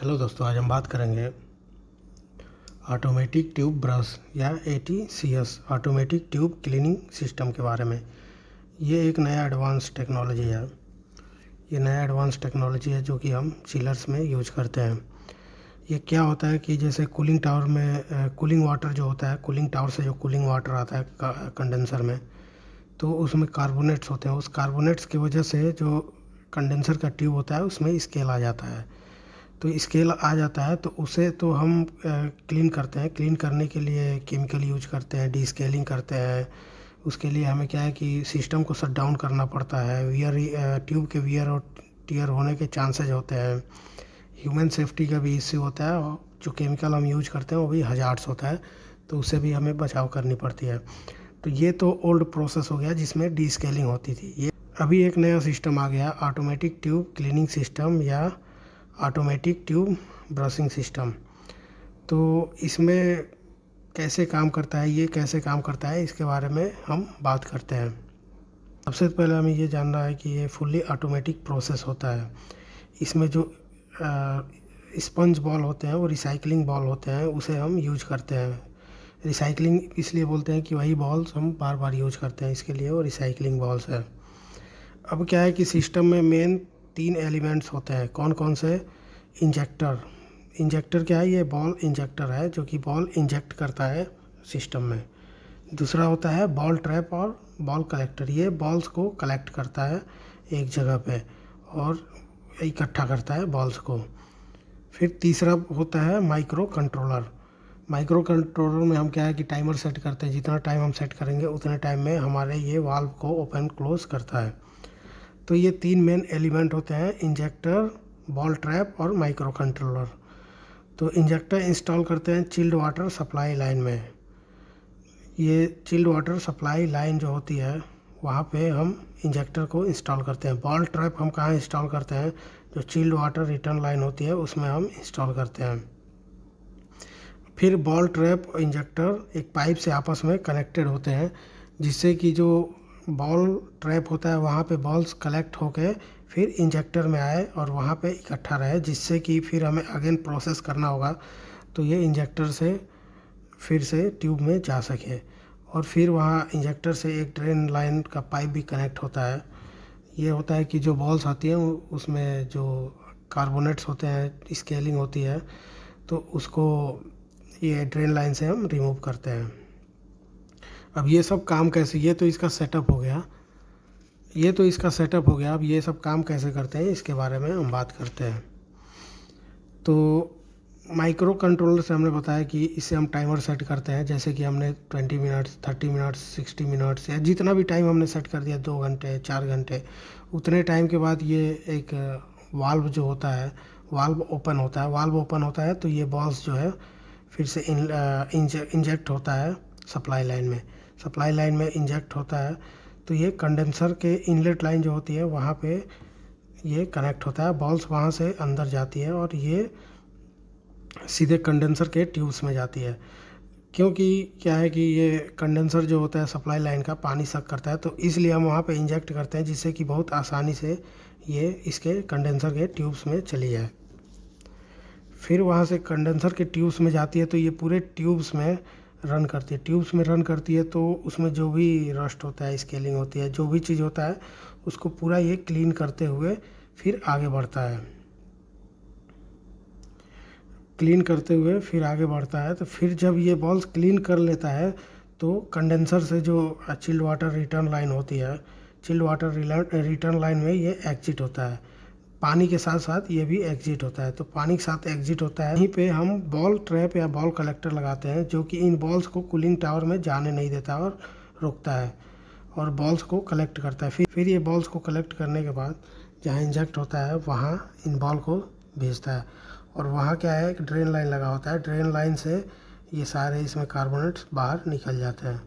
Hello दोस्तों, आज हम बात करेंगे ऑटोमेटिक ट्यूब ब्रश या ATCS automatic tube cleaning system के बारे में। ये एक नया एडवांस टेक्नोलॉजी है। ये नया एडवांस टेक्नोलॉजी है जो कि हम चिलर्स में यूज करते हैं। ये क्या होता है कि जैसे कूलिंग टावर में कूलिंग वाटर जो होता है, कूलिंग टावर से जो कूलिंग वाटर आता है कंडेंसर में, तो उसमें कार्बोनेट्स होते हैं। उस कार्बोनेट्स की वजह से जो कंडेंसर का ट्यूब होता है उसमें स्केल आ जाता है। तो स्केल आ जाता है तो उसे तो हम क्लीन करते हैं। क्लीन करने के लिए केमिकल यूज करते हैं, डीस्केलिंग करते हैं। उसके लिए हमें क्या है कि सिस्टम को शट डाउन करना पड़ता है। ट्यूब के वियर और टियर होने के चांसेस होते हैं। ह्यूमन सेफ्टी का भी इश्यू होता है और जो केमिकल हम यूज करते हैं वो भी हजार्ड्स होता है, तो उससे भी हमें बचाव करनी पड़ती है। तो ये तो ओल्ड प्रोसेस हो गया जिसमें डीस्केलिंग होती थी। ये अभी एक नया सिस्टम आ गया, ऑटोमेटिक ट्यूब क्लीनिंग सिस्टम या ऑटोमेटिक ट्यूब ब्रशिंग सिस्टम। तो इसमें कैसे काम करता है, ये कैसे काम करता है, इसके बारे में हम बात करते हैं। सबसे पहले हमें ये जानना है कि ये फुल्ली ऑटोमेटिक प्रोसेस होता है। इसमें जो स्पंज बॉल होते हैं वो रिसाइकलिंग बॉल होते हैं, उसे हम यूज करते हैं। रिसाइकलिंग इसलिए बोलते हैं कि वही बॉल्स हम बार बार यूज करते हैं, इसके लिए वो रिसाइकलिंग बॉल्स है। अब क्या है कि सिस्टम में मेन 3 एलिमेंट्स होते हैं। कौन कौन से? इंजेक्टर क्या है? ये बॉल इंजेक्टर है जो कि बॉल इंजेक्ट करता है सिस्टम में। दूसरा होता है बॉल ट्रैप और बॉल कलेक्टर, ये बॉल्स को कलेक्ट करता है एक जगह पे और इकट्ठा करता है बॉल्स को। फिर तीसरा होता है माइक्रो कंट्रोलर। माइक्रो कंट्रोलर में हम क्या है कि टाइमर सेट करते हैं, जितना टाइम हम सेट करेंगे उतने टाइम में हमारे ये वाल्व को ओपन क्लोज करता है। तो ये 3 मेन एलिमेंट होते हैं, इंजेक्टर, बॉल ट्रैप और माइक्रो कंट्रोलर। तो इंजेक्टर इंस्टॉल करते हैं चिल्ड वाटर सप्लाई लाइन में। ये चिल्ड वाटर सप्लाई लाइन जो होती है वहाँ पे हम इंजेक्टर को इंस्टॉल करते हैं। बॉल ट्रैप हम कहाँ इंस्टॉल करते हैं? जो चिल्ड वाटर रिटर्न लाइन होती है उसमें हम इंस्टॉल करते हैं। फिर बॉल ट्रैप और इंजेक्टर एक पाइप से आपस में कनेक्टेड होते हैं, जिससे कि जो बॉल ट्रैप होता है वहाँ पे बॉल्स कलेक्ट होके फिर इंजेक्टर में आए और वहाँ पे इकट्ठा रहे, जिससे कि फिर हमें अगेन प्रोसेस करना होगा तो ये इंजेक्टर से फिर से ट्यूब में जा सके। और फिर वहाँ इंजेक्टर से एक ड्रेन लाइन का पाइप भी कनेक्ट होता है। ये होता है कि जो बॉल्स आती हैं उसमें जो कार्बोनेट्स होते हैं, स्केलिंग होती है, तो उसको ये ड्रेन लाइन से हम रिमूव करते हैं। अब ये सब काम कैसे, ये तो इसका सेटअप हो गया। अब ये सब काम कैसे करते हैं इसके बारे में हम बात करते हैं। तो माइक्रो कंट्रोलर से हमने बताया कि इससे हम टाइमर सेट करते हैं, जैसे कि हमने 20 मिनट्स, 30 मिनट्स, 60 मिनट्स या जितना भी टाइम हमने सेट कर दिया, 2 घंटे 4 घंटे, उतने टाइम के बाद ये एक वाल्व जो होता है, वाल्व ओपन होता है तो ये बॉल्स जो है फिर से इंजेक्ट होता है सप्लाई लाइन में इंजेक्ट होता है। तो ये कंडेंसर के इनलेट लाइन जो होती है वहाँ पे ये कनेक्ट होता है, बॉल्स वहाँ से अंदर जाती है और ये सीधे कंडेंसर के ट्यूब्स में जाती है। क्योंकि क्या है कि ये कंडेंसर जो होता है सप्लाई लाइन का पानी सक करता है, तो इसलिए हम वहाँ पे इंजेक्ट करते हैं, जिससे कि बहुत आसानी से ये इसके कंडेंसर के ट्यूब्स में चली जाए। फिर वहाँ से कंडेंसर के ट्यूब्स में जाती है तो ये पूरे ट्यूब्स में रन करती है। तो उसमें जो भी रस्ट होता है, स्केलिंग होती है, जो भी चीज़ होता है उसको पूरा ये क्लीन करते हुए फिर आगे बढ़ता है। तो फिर जब ये बॉल्स क्लीन कर लेता है तो कंडेंसर से जो चिल्ड वाटर रिटर्न लाइन होती है, रिटर्न लाइन में ये एग्जिट होता है। पानी के साथ साथ ये भी एग्जिट होता है। तो पानी के साथ एग्जिट होता है, यहीं पे हम बॉल ट्रैप या बॉल कलेक्टर लगाते हैं, जो कि इन बॉल्स को कूलिंग टावर में जाने नहीं देता और रोकता है और बॉल्स को कलेक्ट करता है। फिर ये बॉल्स को कलेक्ट करने के बाद जहाँ इंजेक्ट होता है वहाँ इन बॉल को भेजता है। और वहाँ क्या है, एक ड्रेन लाइन लगा होता है, ड्रेन लाइन से ये सारे इसमें कार्बोनेट्स बाहर निकल जाते हैं।